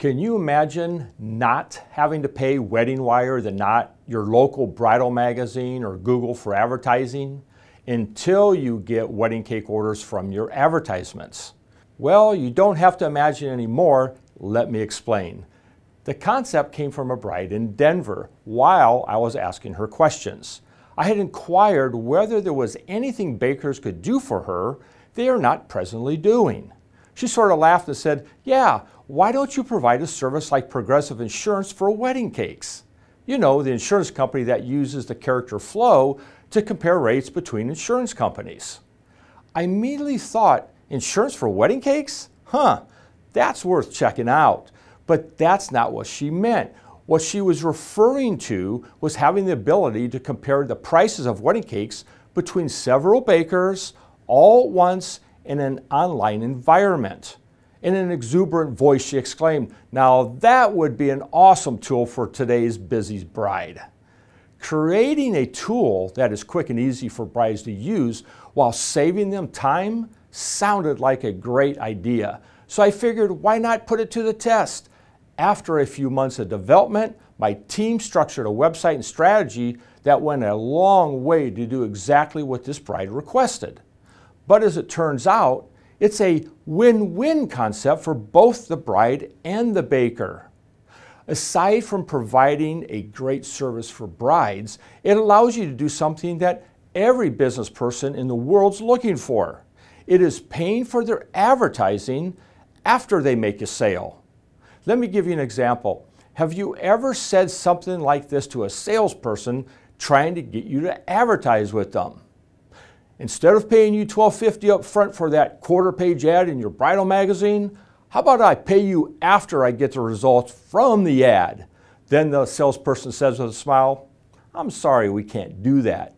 Can you imagine not having to pay Wedding Wire, your local bridal magazine, or Google for advertising until you get wedding cake orders from your advertisements? Well, you don't have to imagine anymore. Let me explain. The concept came from a bride in Denver while I was asking her questions. I had inquired whether there was anything bakers could do for her they are not presently doing. She sort of laughed and said, "Yeah, why don't you provide a service like Progressive Insurance for wedding cakes? You know, the insurance company that uses the character Flo to compare rates between insurance companies." I immediately thought, insurance for wedding cakes? That's worth checking out. But that's not what she meant. What she was referring to was having the ability to compare the prices of wedding cakes between several bakers all at once in an online environment. In an exuberant voice, she exclaimed, "Now that would be an awesome tool for today's busy bride." Creating a tool that is quick and easy for brides to use while saving them time sounded like a great idea. So I figured, why not put it to the test? After a few months of development, my team structured a website and strategy that went a long way to do exactly what this bride requested. But as it turns out, it's a win-win concept for both the bride and the baker. Aside from providing a great service for brides, it allows you to do something that every business person in the world's looking for. It is paying for their advertising after they make a sale. Let me give you an example. Have you ever said something like this to a salesperson trying to get you to advertise with them? Instead of paying you $12.50 up front for that quarter-page ad in your bridal magazine, how about I pay you after I get the results from the ad? Then the salesperson says with a smile, "I'm sorry, we can't do that."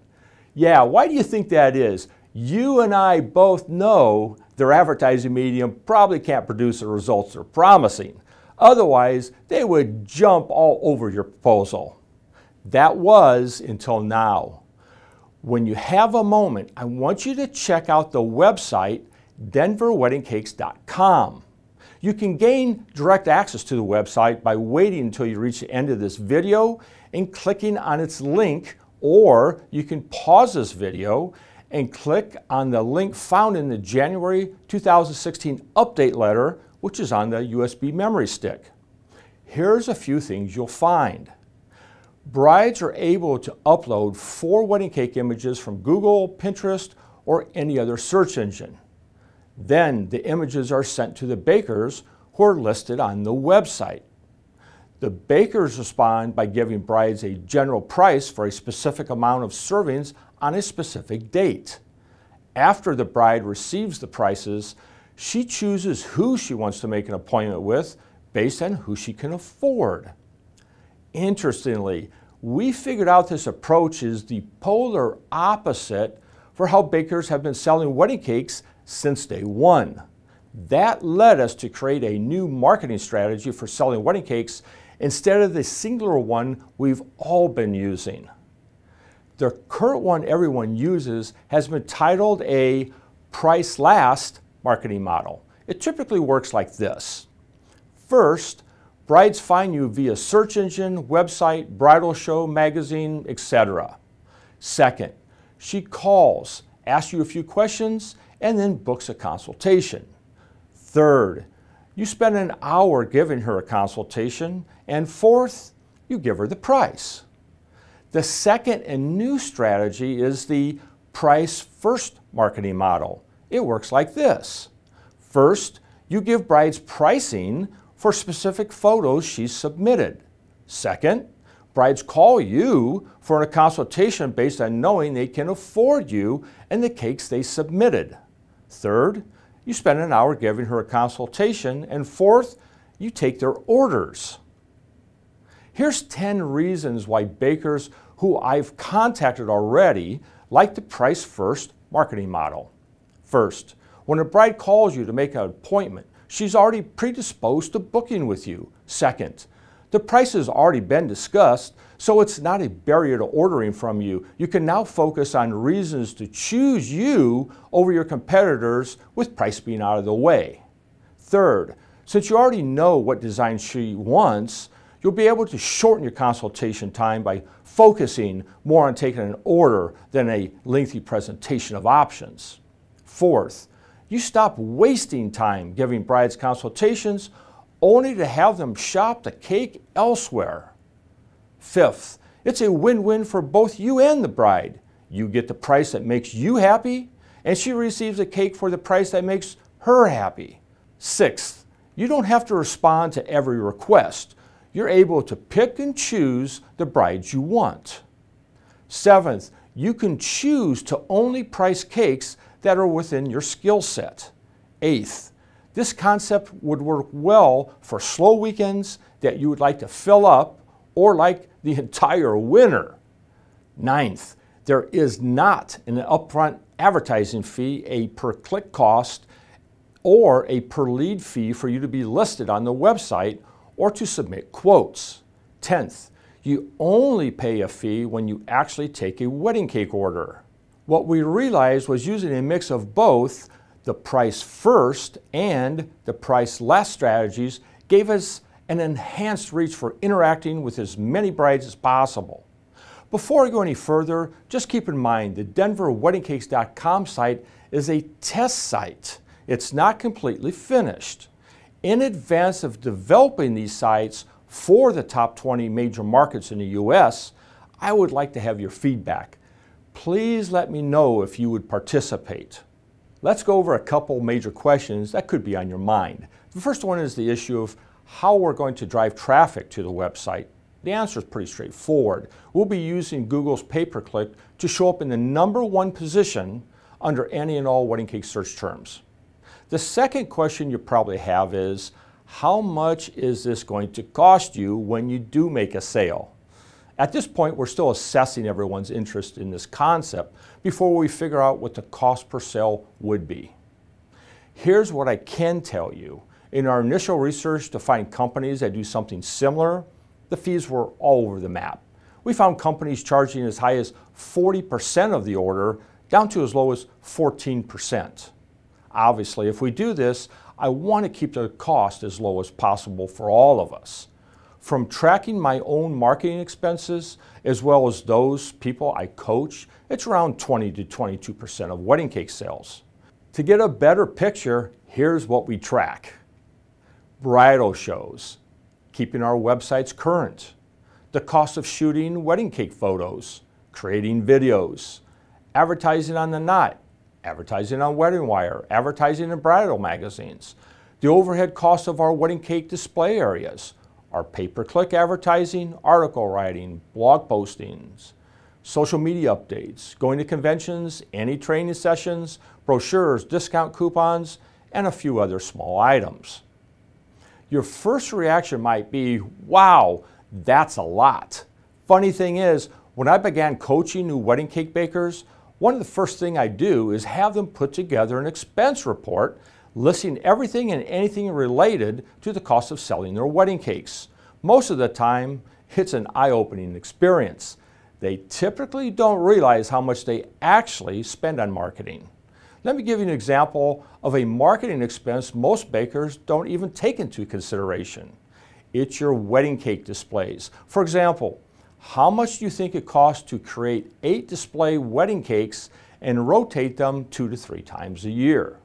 Yeah, why do you think that is? You and I both know their advertising medium probably can't produce the results they're promising. Otherwise, they would jump all over your proposal. That was until now. When you have a moment, I want you to check out the website denverweddingcakes.com. You can gain direct access to the website by waiting until you reach the end of this video and clicking on its link, or you can pause this video and click on the link found in the January 2016 update letter, which is on the USB memory stick. Here's a few things you'll find. Brides are able to upload 4 wedding cake images from Google, Pinterest, or any other search engine. Then the images are sent to the bakers who are listed on the website. The bakers respond by giving brides a general price for a specific amount of servings on a specific date. After the bride receives the prices, she chooses who she wants to make an appointment with based on who she can afford. Interestingly, we figured out this approach is the polar opposite for how bakers have been selling wedding cakes since day one. That led us to create a new marketing strategy for selling wedding cakes instead of the singular one we've all been using. The current one everyone uses has been titled a price last marketing model. It typically works like this. First, brides find you via search engine, website, bridal show, magazine, etc. Second, she calls, asks you a few questions, and then books a consultation. Third, you spend an hour giving her a consultation. And fourth, you give her the price. The second and new strategy is the price first marketing model. It works like this. First, you give brides pricing for specific photos she's submitted. Second, brides call you for a consultation based on knowing they can afford you and the cakes they submitted. Third, you spend an hour giving her a consultation. And fourth, you take their orders. Here's 10 reasons why bakers who I've contacted already like the price first marketing model. First, when a bride calls you to make an appointment, she's already predisposed to booking with you. Second, the price has already been discussed, so it's not a barrier to ordering from you. You can now focus on reasons to choose you over your competitors with price being out of the way. Third, Since you already know what design she wants, you'll be able to shorten your consultation time by focusing more on taking an order than a lengthy presentation of options. Fourth, you stop wasting time giving brides consultations only to have them shop the cake elsewhere. Fifth, it's a win-win for both you and the bride. You get the price that makes you happy, and she receives a cake for the price that makes her happy. Sixth, you don't have to respond to every request. You're able to pick and choose the brides you want. Seventh, you can choose to only price cakes that are within your skill set. Eighth, this concept would work well for slow weekends that you would like to fill up or like the entire winter. Ninth, there is not an upfront advertising fee, a per-click cost, or a per-lead fee for you to be listed on the website or to submit quotes. 10th, you only pay a fee when you actually take a wedding cake order. What we realized was using a mix of both the price first and the price last strategies gave us an enhanced reach for interacting with as many brides as possible. Before I go any further, just keep in mind the denverweddingcakes.com site is a test site. It's not completely finished. In advance of developing these sites for the top 20 major markets in the US, I would like to have your feedback. Please let me know if you would participate. Let's go over a couple major questions that could be on your mind. The first one is the issue of how we're going to drive traffic to the website. The answer is pretty straightforward. We'll be using Google's pay-per-click to show up in the #1 position under any and all wedding cake search terms. The second question you probably have is, how much is this going to cost you when you do make a sale? At this point, we're still assessing everyone's interest in this concept before we figure out what the cost per sale would be. Here's what I can tell you. In our initial research to find companies that do something similar, the fees were all over the map. We found companies charging as high as 40% of the order down to as low as 14%. Obviously, if we do this, I want to keep the cost as low as possible for all of us. From tracking my own marketing expenses, as well as those people I coach, it's around 20 to 22% of wedding cake sales. To get a better picture, here's what we track. Bridal shows, keeping our websites current, the cost of shooting wedding cake photos, creating videos, advertising on the Knot, advertising on Wedding Wire, advertising in bridal magazines, the overhead cost of our wedding cake display areas, our pay-per-click advertising, article writing, blog postings, social media updates, going to conventions, any training sessions, brochures, discount coupons, and a few other small items. Your first reaction might be, wow, that's a lot. Funny thing is, when I began coaching new wedding cake bakers, one of the first things I do is have them put together an expense report listing everything and anything related to the cost of selling their wedding cakes. Most of the time, it's an eye-opening experience. They typically don't realize how much they actually spend on marketing. Let me give you an example of a marketing expense most bakers don't even take into consideration. It's your wedding cake displays. For example, how much do you think it costs to create 8 display wedding cakes and rotate them 2 to 3 times a year?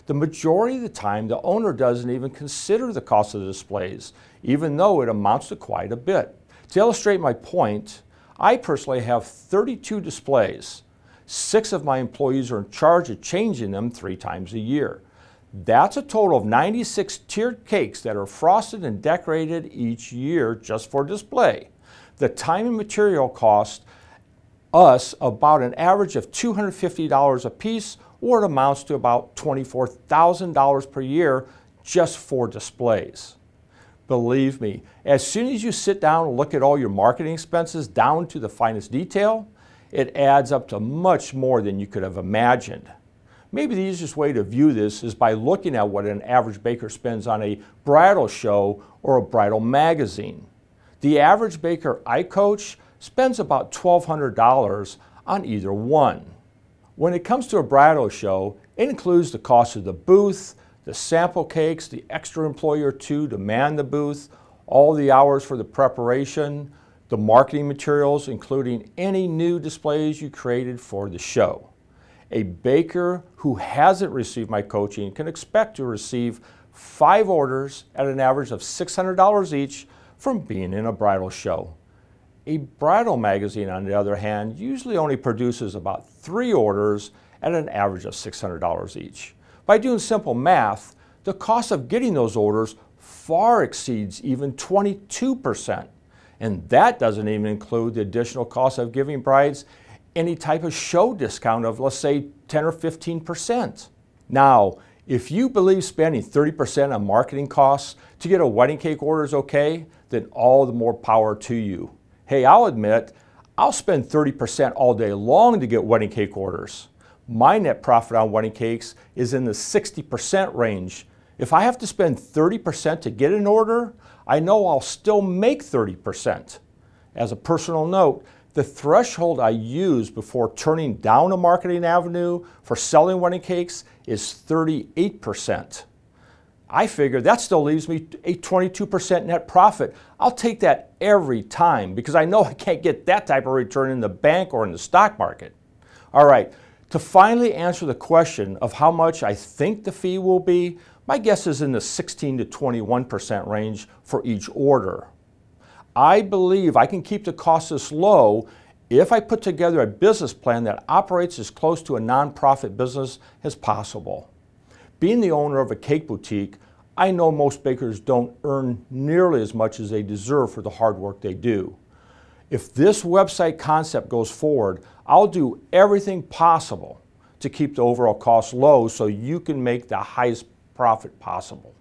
The majority of the time, the owner doesn't even consider the cost of the displays, even though it amounts to quite a bit. To illustrate my point, I personally have 32 displays. 6 of my employees are in charge of changing them 3 times a year. That's a total of 96 tiered cakes that are frosted and decorated each year just for display. The time and material cost us about an average of $250 a piece, or it amounts to about $24,000 per year just for displays. Believe me, as soon as you sit down and look at all your marketing expenses down to the finest detail, it adds up to much more than you could have imagined. Maybe the easiest way to view this is by looking at what an average baker spends on a bridal show or a bridal magazine. The average baker I coach spends about $1,200 on either one. When it comes to a bridal show, it includes the cost of the booth, the sample cakes, the extra employee or two to man the booth, all the hours for the preparation, the marketing materials, including any new displays you created for the show. A baker who hasn't received my coaching can expect to receive 5 orders at an average of $600 each from being in a bridal show. A bridal magazine, on the other hand, usually only produces about 3 orders at an average of $600 each. By doing simple math, the cost of getting those orders far exceeds even 22%. And that doesn't even include the additional cost of giving brides any type of show discount of, let's say, 10 or 15%. Now, if you believe spending 30% on marketing costs to get a wedding cake order is okay, then all the more power to you. Hey, I'll admit, I'll spend 30% all day long to get wedding cake orders. My net profit on wedding cakes is in the 60% range. If I have to spend 30% to get an order, I know I'll still make 30%. As a personal note, the threshold I use before turning down a marketing avenue for selling wedding cakes is 38%. I figure that still leaves me a 22% net profit. I'll take that every time because I know I can't get that type of return in the bank or in the stock market. All right, to finally answer the question of how much I think the fee will be, my guess is in the 16 to 21% range for each order. I believe I can keep the cost this low if I put together a business plan that operates as close to a nonprofit business as possible. Being the owner of a cake boutique, I know most bakers don't earn nearly as much as they deserve for the hard work they do. If this website concept goes forward, I'll do everything possible to keep the overall cost low so you can make the highest profit possible.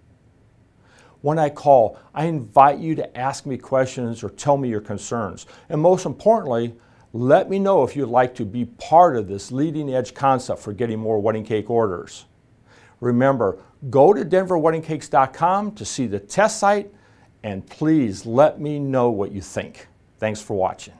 When I call, I invite you to ask me questions or tell me your concerns. And most importantly, let me know if you'd like to be part of this leading edge concept for getting more wedding cake orders. Remember, go to denverweddingcakes.com to see the test site, and please let me know what you think. Thanks for watching.